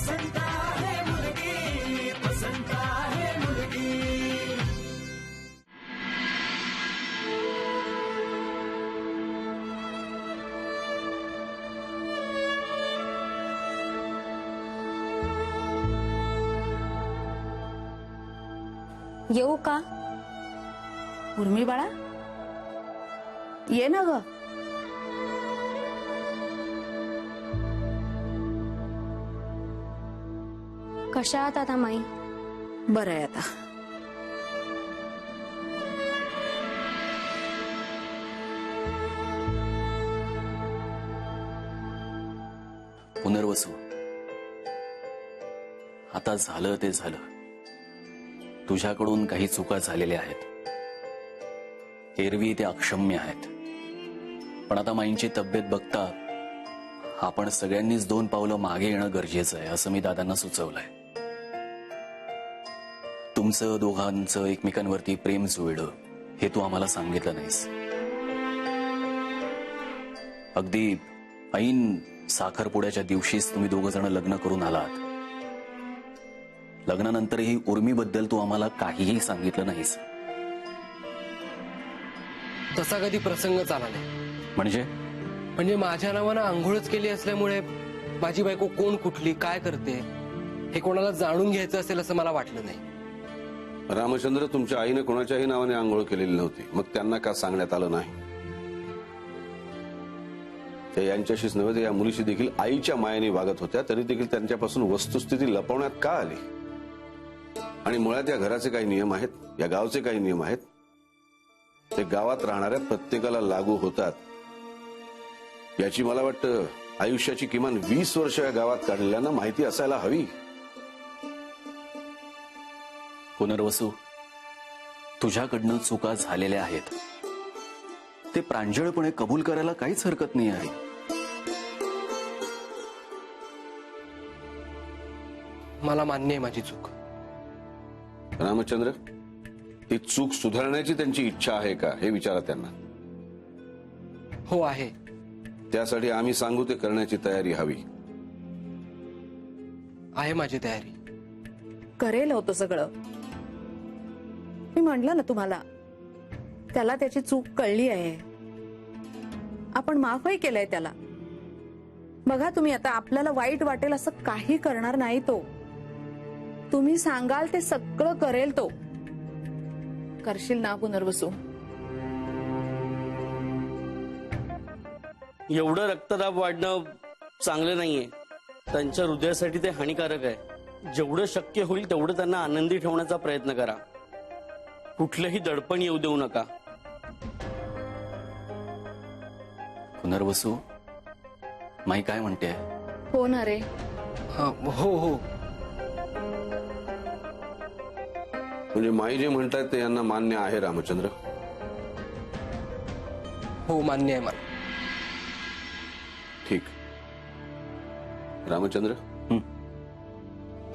पसंत आहे मुलगी, पसंत आहे मुलगी. येऊ का? उर्मी बाळा, ये ना ग. कशा आहात आता माई? बरं आहे आता. पुनर्वसू, आता झालं ते झालं. तुझ्याकडून काही चुका झालेल्या आहेत. एरवी ते अक्षम्य आहेत. पण आता माईंची तब्येत बघता आपण सगळ्यांनीच 2 पावलं मागे येणं गरजेचं आहे असं मी दादांना सुचवलंय. तुमचं दोघांचं एकमेकांवरती प्रेम जुळलं हे तू आम्हाला सांगितलं नाहीस. अगदी ऐन साखरपुड्याच्या दिवशीच तुम्ही 2 जण लग्न करून आलात. लग्नानंतरही उर्मीबद्दल तू आम्हाला काहीही सांगितलं नाहीस. तसा कधी प्रसंगच आला नाही. म्हणजे माझ्या नावानं आंघोळच केली असल्यामुळे माझी बायको कोण, कुठली, काय करते हे कोणाला जाणून घ्यायचं असेल असं मला वाटलं नाही. रामचंद्र, तुमच्या आईने कोणाच्याही नावाने आंघोळ केलेली नव्हती. मग त्यांना का सांगण्यात आलं नाही? ते यांच्याशीच नव्हे तर या मुलीशी देखील आईच्या मायाने वागत होत्या. तरी देखील त्यांच्यापासून वस्तुस्थिती लपवण्यात का आली? आणि मुळात या घराचे काही नियम आहेत, या गावचे काही नियम आहेत. ते गावात राहणाऱ्या प्रत्येकाला लागू होतात. याची मला वाटतं आयुष्याची किमान 20 वर्ष या गावात काढलेल्यांना माहिती असायला हवी. पुनर्वसू, तुझ्याकडनं चुका झालेल्या आहेत. ते प्रांजळपणे कबूल करायला काहीच हरकत नाही आहे. मला मान्य आहे माझी चूक. रामचंद्र, ही चूक सुधारण्याची त्यांची इच्छा आहे का हे विचारा त्यांना. हो आहे. त्यासाठी आम्ही सांगू ते करण्याची तयारी हवी. आहे माझी तयारी. करेल होतं सगळं. मी म्हटलं ना तुम्हाला, त्याला त्याची चूक कळली आहे. आपण माफही केलंय त्याला. बघा तुम्ही, आता आपल्याला वाईट वाटेल असं काही करणार नाही तो. तुम्ही सांगाल ते सगळं करेल तो. करशील ना पुनर्वसू? एवढं रक्तदाब वाढणं चांगलं नाहीये. त्यांच्या हृदयासाठी ते हानिकारक आहे. जेवढं शक्य होईल तेवढं त्यांना आनंदी ठेवण्याचा प्रयत्न करा. कुठलंही दडपण येऊ देऊ नका. पुनर्वसू, माई काय म्हणते? हो ना रे. हो हो. म्हणजे माई जे म्हणतायत ते यांना मान्य आहे रामचंद्र? हो, मान्य आहे मला. ठीक. रामचंद्र,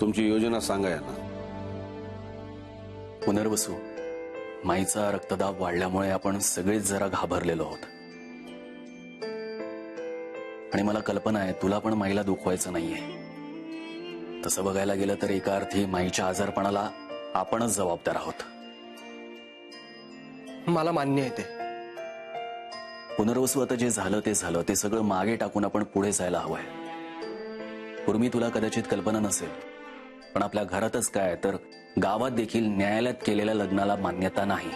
तुमची योजना सांगा यांना. पुनर्वसू, माईचा रक्तदाब वाढल्यामुळे आपण सगळेच जरा घाबरलेलो आहोत. आणि मला कल्पना आहे तुला पण माईला दुखवायचं नाहीये. तसं बघायला गेलं तर एका अर्थी माईच्या आजारपणाला आपणच जबाबदार आहोत. मला मान्य आहे ते. पुनर्वसू, आता जे झालं ते झालं. ते सगळं मागे टाकून आपण पुढे जायला हवंय. पूर्वी तुला कदाचित कल्पना नसेल, पण आपल्या घरातच काय तर गावात देखील न्यायालयात केलेल्या लग्नाला मान्यता नाही.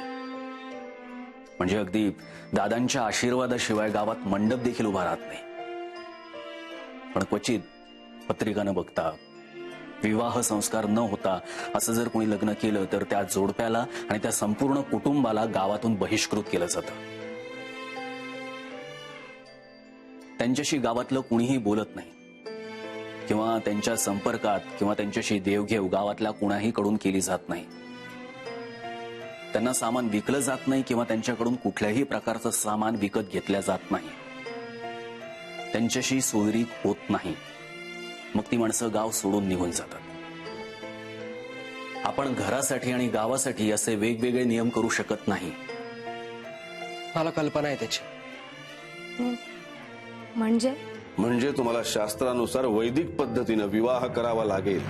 म्हणजे अगदी दादांच्या आशीर्वादाशिवाय गावात मंडप देखील उभा राहत नाही. पण क्वचित पत्रिका न बघता, विवाह संस्कार न होता असं जर कोणी लग्न केलं तर त्या जोडप्याला आणि त्या संपूर्ण कुटुंबाला गावातून बहिष्कृत केलं जातं. त्यांच्याशी गावातलं कुणीही बोलत नाही किंवा त्यांच्या संपर्कात किंवा त्यांच्याशी देवघेव गावातल्या कुणाही कडून केली जात नाही. त्यांना सामान विकलं जात नाही किंवा त्यांच्याकडून कुठल्याही प्रकारचं सामान विकत घेतलं जात नाही. त्यांच्याशी सोयरीक होत नाही. मग ती माणसं गाव सोडून निघून जातात. आपण घरासाठी आणि गावासाठी असे वेगवेगळे नियम करू शकत नाही. मला कल्पना आहे त्याची. म्हणजे म्हणजे तुम्हाला शास्त्रानुसार वैदिक पद्धतीनं विवाह करावा लागेल.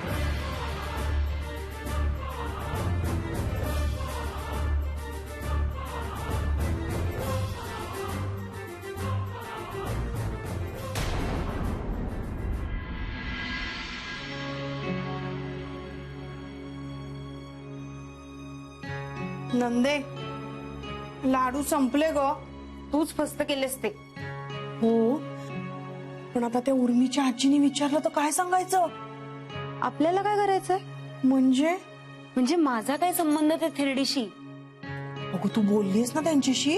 नंदे, लाडू संपले ग. तूच फस्त केलेस ते. हो, पण आता त्या उर्मीच्या आजीने विचारलं तर काय सांगायचं? आपल्याला काय करायचंय? म्हणजे माझा काय संबंध त्या थेरडीशी? अगं तू बोललीस ना त्यांच्याशी?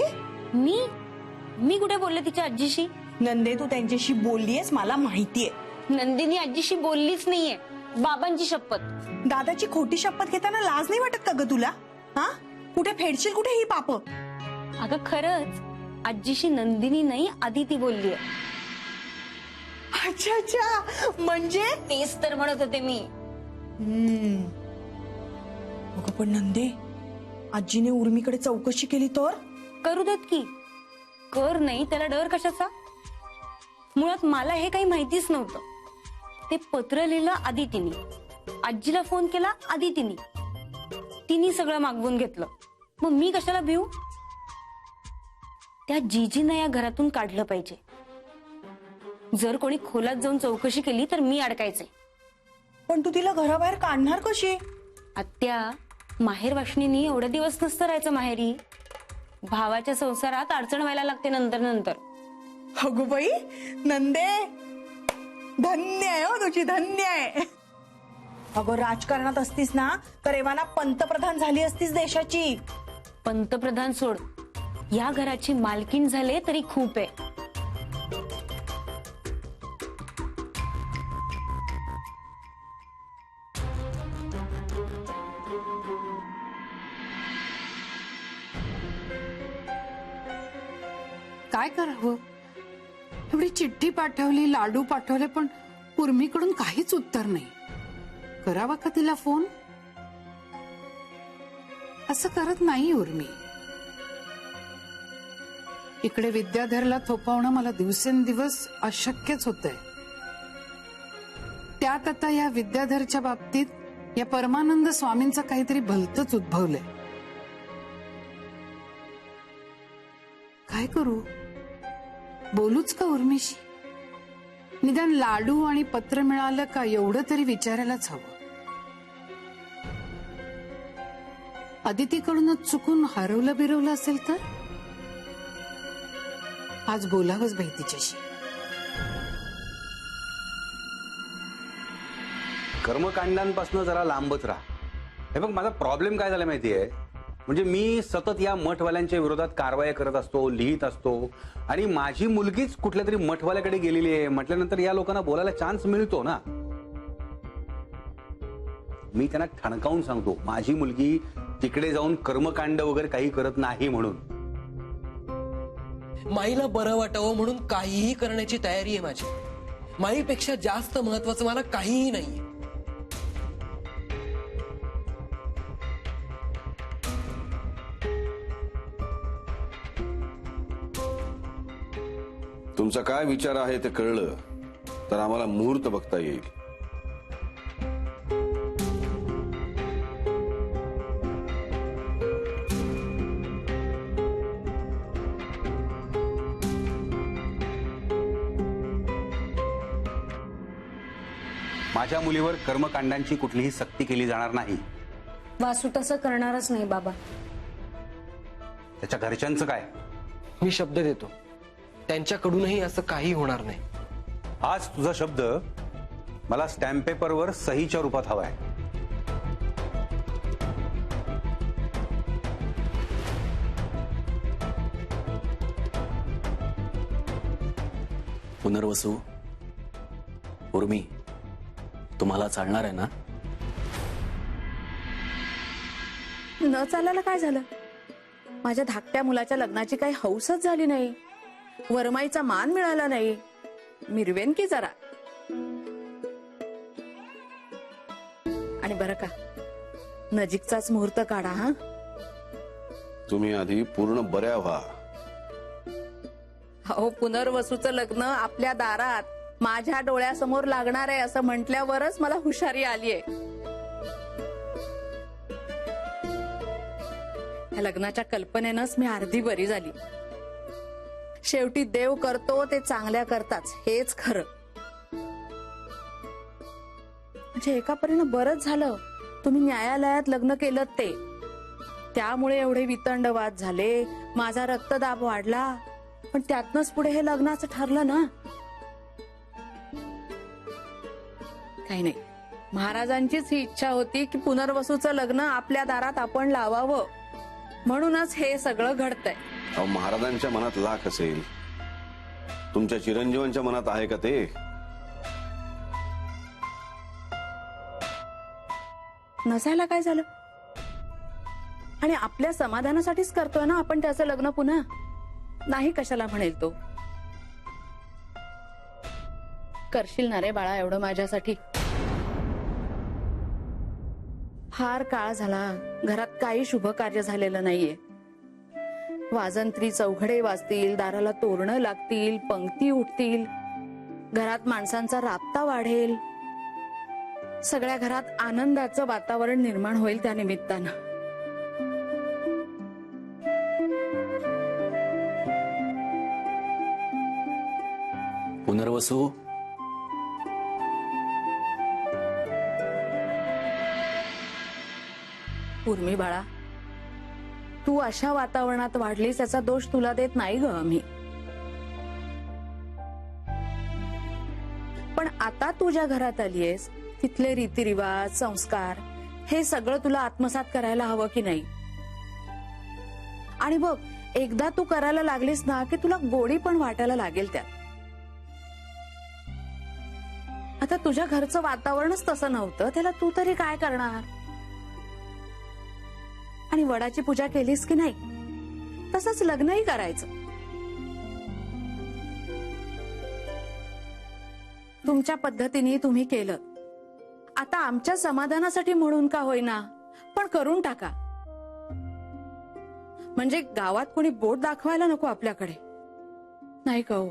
मी कुठे बोलले तिच्या आजीशी? नंदे, तू त्यांच्याशी बोललीयस मला माहितीये. नंदिनी आजीशी बोललीच नाहीये, बाबांची शपथ. दादाची खोटी शपथ घेताना लाज नाही वाटत का ग तुला? हा, कुठे फेडशील कुठे ही पाप? अगं खरंच आजीशी नंदिनी नाही आदिती बोललीये. अच्छा अच्छा, म्हणजे तेच तर म्हणत होते मी. अगं पण नंदे, आजीने उर्मीकडे चौकशी केली तर? करू देत की. कर नाही त्याला डर कशाचा? मुळात मला हे काही माहितीच नव्हतं. ते पत्र लिहिलं आदितीने, आजीला फोन केला आदितीने, तिने सगळं मागवून घेतलं. मग मी कशाला भिऊ? त्या जीजीनं या घरातून काढलं पाहिजे. जर कोणी खोलात जाऊन चौकशी केली तर मी अडकायचे. पण तू तिला घराबाहेर काढणार कशी? आत्या, माहेर वाशनीनी एवढे दिवस नसतं राहायचं माहेरी. भावाच्या संसारात अडचण व्हायला लागते नंतर नंतर. अगं बाई नंदे, धन्य आहे हो तुझी, धन्य आहे. अगं राजकारणात असतीस ना तर एव्हाना पंतप्रधान झाली असतीस देशाची. पंतप्रधान सोड, या घराची मालकीण झाले तरी खूप आहे. काय करावं? एवढी चिठ्ठी पाठवली, लाडू पाठवले, पण उर्मीकडून काहीच उत्तर नाही. करावा का तिला फोन? असं करत नाही उर्मी. इकडे विद्याधरला थोपवणं मला दिवसेंदिवस अशक्यच होतंय. त्यात आता या विद्याधरच्या बाबतीत या परमानंद स्वामींचं काहीतरी भलतंच उद्भवलंय. काय करू? बोलूच का उर्मीशी? निदान लाडू आणि पत्र मिळालं का एवढं तरी विचारायलाच हवं. अदितीकडूनच चुकून हरवलं बिरवलं असेल तर? आज बोलावंच बाई तिच्याशी. कर्मकांडांपासून जरा लांबच राहा. हे बघ, माझा प्रॉब्लेम काय झाला माहितीये? म्हणजे मी सतत या मठवाल्यांच्या विरोधात कारवाई करत असतो, लिहित असतो, आणि माझी मुलगीच कुठल्या तरी मठवाल्याकडे गेलेली आहे म्हटल्यानंतर या लोकांना बोलायला चान्स मिळतो ना. मी त्यांना ठणकावून सांगतो माझी मुलगी तिकडे जाऊन कर्मकांड वगैरे काही करत नाही म्हणून. माईला बरं वाटावं म्हणून काहीही करण्याची तयारी आहे माझी. माईपेक्षा जास्त महत्वाचं मला काहीही नाहीये. तुमचा काय विचार आहे ते कळलं तर आम्हाला मुहूर्त बघता येईल. माझ्या मुलीवर कर्मकांडांची कुठलीही सक्ती केली जाणार नाही. वासू तसं करणारच नाही बाबा. त्याच्या घरच्यांचं काय? मी शब्द देतो त्यांच्याकडूनही असं काही होणार नाही. आज तुझा शब्द मला स्टॅम्प पेपरवर सहीच्या रूपात हवाय. पुनर्वसू, उर्मी, तुम्हाला चालणार आहे ना? न चालायला काय झालं? माझ्या धाकट्या मुलाच्या लग्नाची काही हौसच झाली नाही, वरमाईचा मान मिळाला नाही. मिरवेन की जरा. आणि बरं का, नजीकचाच मुहूर्त काढा. हा, तुम्ही आधी पूर्ण बऱ्या व्हा. हो, पुनर्वसूचं लग्न आपल्या दारात. माझ्या डोळ्यासमोर लागणार आहे असं म्हटल्यावरच मला हुशारी आलीये. या लग्नाच्या कल्पनेनंच मी अर्धी बरी झाली. शेवटी देव करतो ते चांगल्या करताच, हेच खरं. म्हणजे एका परीनं बरंच झालं तुम्ही न्यायालयात लग्न केलं ते. त्यामुळे एवढे वितंडवाद झाले, माझा रक्तदाब वाढला, पण त्यातनच पुढे हे लग्नाचं ठरलं ना. काही नाही, महाराजांचीच ही इच्छा होती की पुनर्वसूचं लग्न आपल्या दारात आपण लावावं, म्हणूनच हे सगळं घडतंय. अहो, महाराजांच्या मनात लाख असेल, तुमच्या चिरंजीवांच्या मनात आहे का ते? नसायला काय झालं? आणि आपल्या समाधानासाठीच करतोय ना आपण त्याचं लग्न पुन्हा. नाही कशाला म्हणेल तो. करशील ना रे बाळा एवढं माझ्यासाठी? फार काळ झाला घरात काही शुभ कार्य झालेलं नाहीये. वाजंत्री चौघडे वाजतील, दाराला तोरणं लागतील, पंक्ती उठतील, घरात माणसांचा राबता वाढेल, सगळ्या घरात आनंदाचं वातावरण निर्माण होईल त्या निमित्तानं. पुनर्वसू, उर्मी बाळा, तू अशा वातावरणात वाढलीस त्याचा दोष तुला देत नाही ग आम्ही. पण आता तू ज्या घरात आलीयस तिथले रीतिरिवाज, संस्कार हे सगळं तुला आत्मसात करायला हवं की नाही? आणि बघ, एकदा तू करायला लागलीस ना की तुला गोडी पण वाटायला लागेल त्यात. आता तुझ्या घरचं वातावरणच तसं नव्हतं, त्याला तू तरी काय करणार? आणि वडाची पूजा केलीस की नाही, तसंच लग्नही करायचं. तुमच्या पद्धतीने तुम्ही केलं, आता आमच्या समाधानासाठी म्हणून का होईना पण करून टाका. म्हणजे गावात कोणी बोट दाखवायला नको आपल्याकडे, नाही का हो?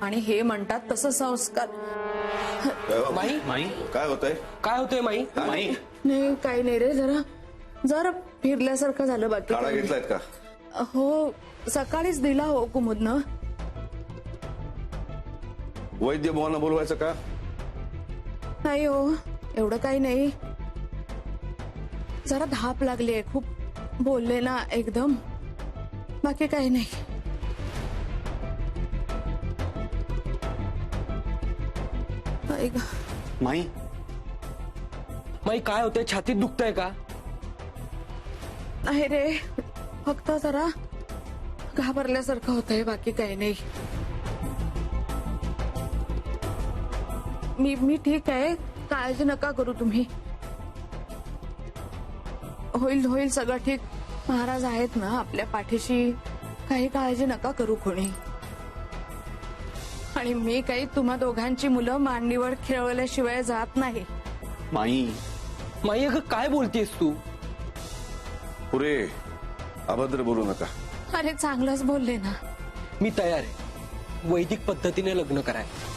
आणि हे म्हणतात तसं संस्कार. माई, काय होतंय? काय होतंय माई? नाही काही नाही रे, जरा फिरल्यासारखं झालं. बाकी काढा काही घेतलायत का? नाही. हो, सकाळीच दिला हो कुमुदनं. वैद्य बुवांना बोलवायचं का? नाही हो, एवढं काही नाही. जरा धाप लागलीये, खूप बोलले ना एकदम. बाकी काही नाही. माई, माई काय होतंय? छातीत दुखतंय का? नाही रे, फक्त जरा घाबरल्यासारखं होतंय, बाकी काही नाही. मी ठीक आहे, काळजी नका करू तुम्ही. होईल सगळं ठीक. महाराज आहेत ना आपल्या पाठीशी, काही काळजी नका करू कोणी. आणि मी काही तुम्हा दोघांची मुलं मांडीवर खेळवल्याशिवाय जात नाही. माई, माई अगं काय बोलतेस तू? पुरे अभद्र बोलू नका. अरे चांगलंच बोलले ना. मी तयार आहे वैदिक पद्धतीने लग्न करायला.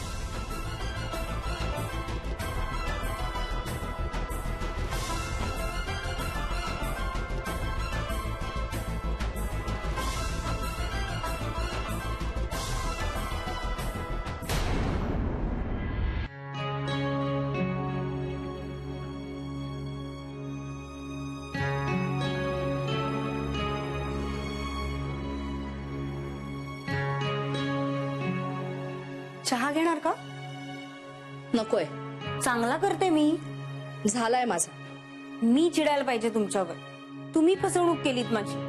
चहा घेणार का? नकोय, चांगला करते मी. झालाय माझा. मी चिडायला पाहिजे तुमच्यावर. तुम्ही फसवणूक केलीत माझी.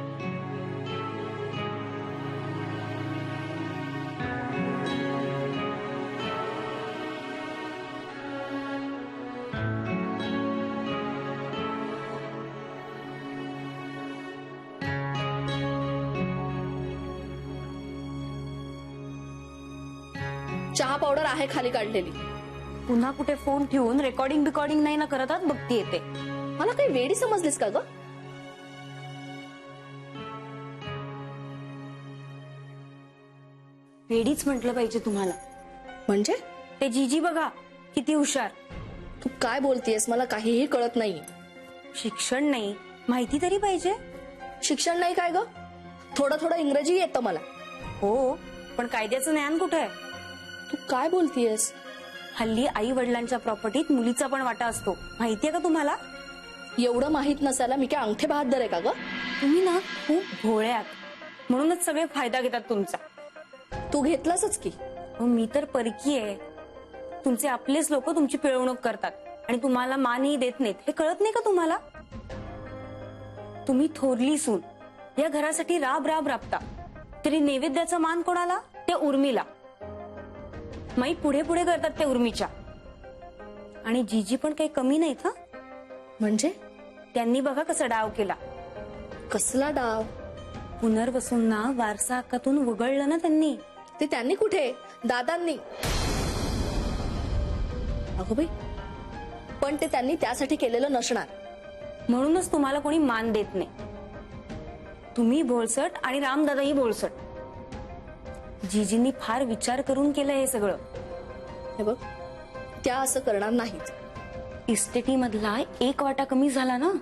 चहा पावडर आहे खाली काढलेली. पुन्हा कुठे फोन ठेवून रेकॉर्डिंग नाही ना करत आहात, बघती येते. मला काही वेडी समजलीस का ग? वेडीच म्हटलं पाहिजे तुम्हाला. म्हणजे ते जीजी बघा किती हुशार. तू काय बोलतेयस मला काहीही कळत नाही. शिक्षण नाही, माहिती तरी पाहिजे. शिक्षण नाही काय ग, थोडं थोडं इंग्रजी येतं मला. हो, पण कायद्याचं ज्ञान कुठे आहे? तू काय बोलतेयस? हल्ली आई वडिलांच्या प्रॉपर्टीत मुलीचा पण वाटा असतो, माहितीये का तुम्हाला? एवढं माहित नसायला मी काय अंगठे बहादर आहे का ग? तुम्ही ना खूप भोळ्यात, म्हणूनच सगळे फायदा घेतात तुमचा. तू घेतलासच की. मी तर परकी आहे. तुमचे आपलेच लोक तुमची पिळवणूक करतात आणि तुम्हाला मानही देत नाहीत. हे कळत नाही का तुम्हाला? तुम्ही थोरली सून, या घरासाठी राब राब राबता, तरी नैवेद्याचा मान कोणाला? ते उर्मीला. माई पुढे पुढे करतात ते उर्मीच्या. आणि जीजी पण काही कमी नाहीत हा. म्हणजे त्यांनी बघा कसा डाव केला. कसला डाव? पुनर्वसूंना वारसा हक्कातून वगळलं ना त्यांनी. ते त्यांनी कुठे? दादांनी. अगो बाई, पण ते त्यांनी त्यासाठी केलेलं नसणार. म्हणूनच तुम्हाला कोणी मान देत नाही. तुम्ही भोळसट आणि रामदादाही भोळसट. जीजींनी फार विचार करून केलं हे सगळं. हे बघ, त्या असं करणार नाहीत. इस्टेटी मधला 1 वाटा कमी झाला ना.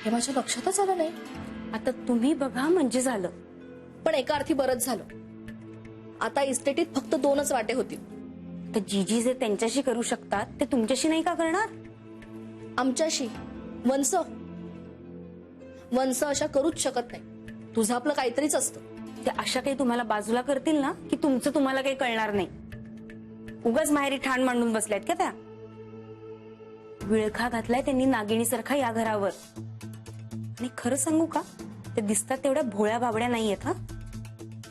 हे माझ्या लक्षातच आलं नाही. आता तुम्ही बघा म्हणजे झालं. पण एका अर्थी बरंच झालं. आता इस्टेटीत फक्त 2च वाटे होतील. तर जीजी जे त्यांच्याशी करू शकतात ते तुमच्याशी नाही का करणार? आमच्याशी वंश अशा करूच शकत नाही. तुझं आपलं काहीतरीच असतं. ते अशा काही तुम्हाला बाजूला करतील ना की तुमचं तुम्हाला काही कळणार नाही. उगाच माहेरी ठाण मांडून बसल्यात का त्या? विळखा घातलाय त्यांनी नागिणीसारखा या घरावर. आणि खरं सांगू का, ते दिसतात तेवढ्या भोळ्या बाबड्या नाहीयेत हा.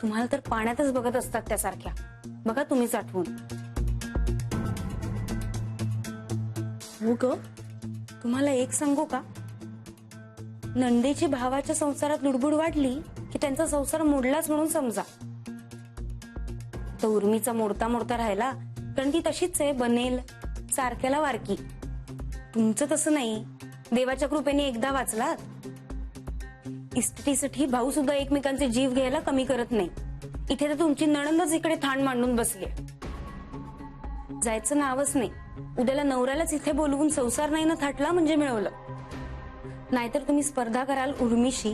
तुम्हाला तर पाण्यातच बघत असतात त्यासारख्या. बघा तुम्हीच आठवून. हो ग, तुम्हाला एक सांगू का, नंदेची भावाच्या संसारात लुडबुड वाढली की त्यांचा संसार मोडलाच म्हणून समजा. तर उर्मीचा मोडता मोडता राहिला, कारण ती तशीच आहे, बनेल सारख्याला वारकी. तुमचं तसं नाही. देवाच्या कृपेने एकदा वाचलात. इस्टेटीसाठी भाऊ सुद्धा एकमेकांचे जीव घ्यायला कमी करत नाही. इथे तर तुमची नणंदच इकडे थाण मांडून बसली. जायचं नावच नाही. उद्याला नवऱ्यालाच इथे बोलवून संसार नाही ना थाटला म्हणजे मिळवलं. नाहीतर तुम्ही स्पर्धा कराल उर्मीशी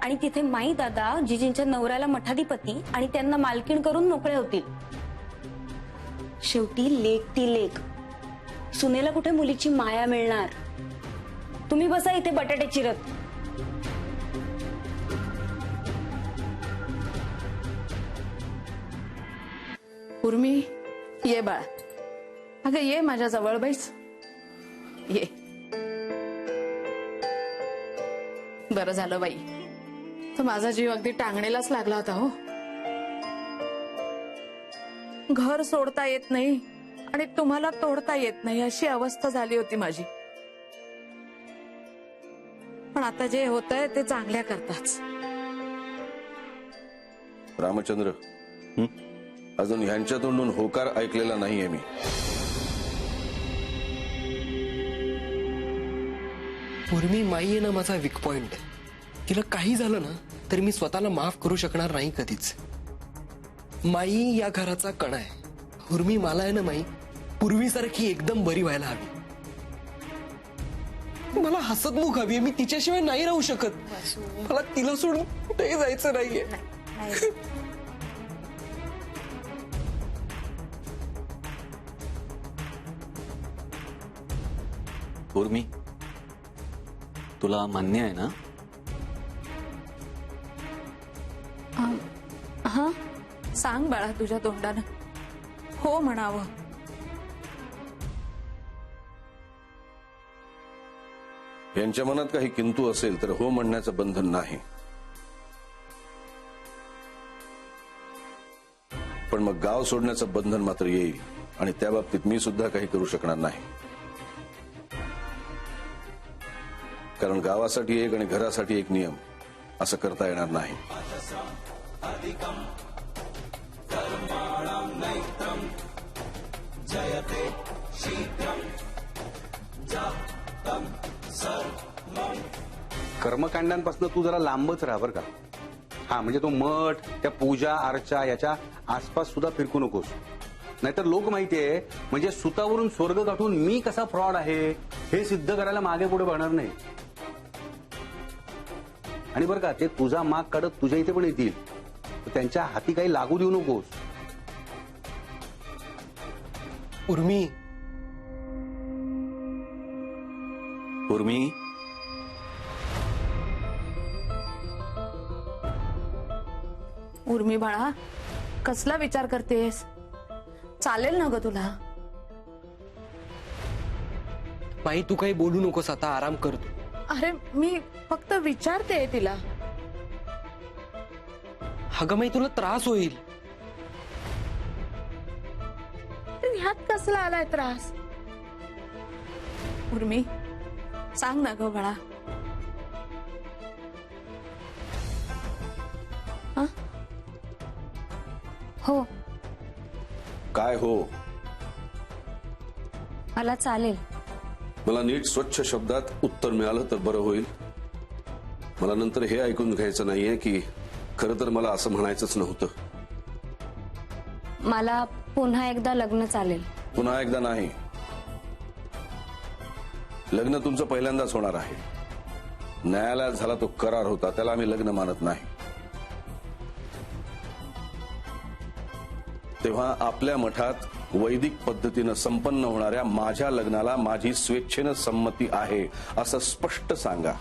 आणि तिथे माई दादा जिजींच्या नवऱ्याला मठाधिपती आणि त्यांना मालकीण करून मोकळे होतील. शेवटी लेक ती लेक. सुनेला कुठे मुलीची माया मिळणार? तुम्ही बसा इथे बटाटे चिरत. उर्मी, ये बाळा. अगं ये माझ्या जवळ बैस. ये. बरं झालं बाई, तर माझा जीव अगदी टांगणेलाच लागला होता. हो, घर सोडता येत नाही आणि तुम्हाला तोडता येत नाही अशी अवस्था झाली होती माझी. पण आता जे होतंय ते चांगल्या करताच. रामचंद्र, अजून ह्यांच्या तोंडून होकार ऐकलेला नाहीये मी. उर्मी माई आहे ना माझा वीक पॉइंट आहे. तिला काही झालं ना तरी मी स्वतःला माफ करू शकणार नाही कधीच. माई या घराचा कणा आहे. उर्मी मला आहे ना माई पूर्वीसारखी एकदम बरी व्हायला हवी. मला हसतमुख हवी. मी तिच्याशिवाय नाही राहू शकत. मला तिला सोडून कुठेही जायचं नाहीये. उर्मी, तुला मान्य आहे ना? हा, सांग बाळा तुझ्या तोंडानं. हो म्हणावं. यांच्या मनात काही किंतु असेल तर हो म्हणण्याचं बंधन नाही. पण मग गाव सोडण्याचं बंधन मात्र येईल आणि त्या बाबतीत मी सुद्धा काही करू शकणार नाही. कारण गावासाठी एक आणि घरासाठी एक नियम असं करता येणार नाही. कर्मकांडांपासून तू जरा लांबच राहा बरं का. हा म्हणजे तो मठ त्या पूजा अर्चा याच्या आसपास सुद्धा फिरकू नकोस. नाहीतर लोक माहितीये म्हणजे सुतावरून स्वर्ग गाठून मी कसा फ्रॉड आहे हे सिद्ध करायला मागे पुढे बघणार नाही. आणि बरं का, ते तुझा माग काढत तुझ्या इथे पण येतील, तर त्यांच्या हाती काही लागू देऊ नकोस. उर्मी, उर्मी, उर्मी बाळा, कसला विचार करतेस? चालेल ना ग तुला? माई तू काही बोलू नकोस, आता आराम कर तू. अरे मी फक्त विचारते तिला. अगं माई तुला त्रास होईल. ह्यात कसला आलाय त्रास? उर्मी, सांग ना ग बाळा. हो, काय हो? मला चालेल. मला नीट स्वच्छ शब्दात उत्तर मिळालं तर बरं होईल. मला नंतर हे ऐकून घ्यायचं नाहीये की खरं तर मला असं म्हणायचंच नव्हतं. मला पुन्हा एकदा लग्न चालेल. पुन्हा एकदा नाही, लग्न तुमचं पहिल्यांदाच होणार आहे. न्यायालयात झाला तो करार होता, त्याला आम्ही लग्न मानत नाही. तेव्हा आपल्या मठात वैदिक पद्धतीनं संपन्न होणाऱ्या माझ्या लग्नाला माझी स्वेच्छेनं संमती आहे असं स्पष्ट सांगा.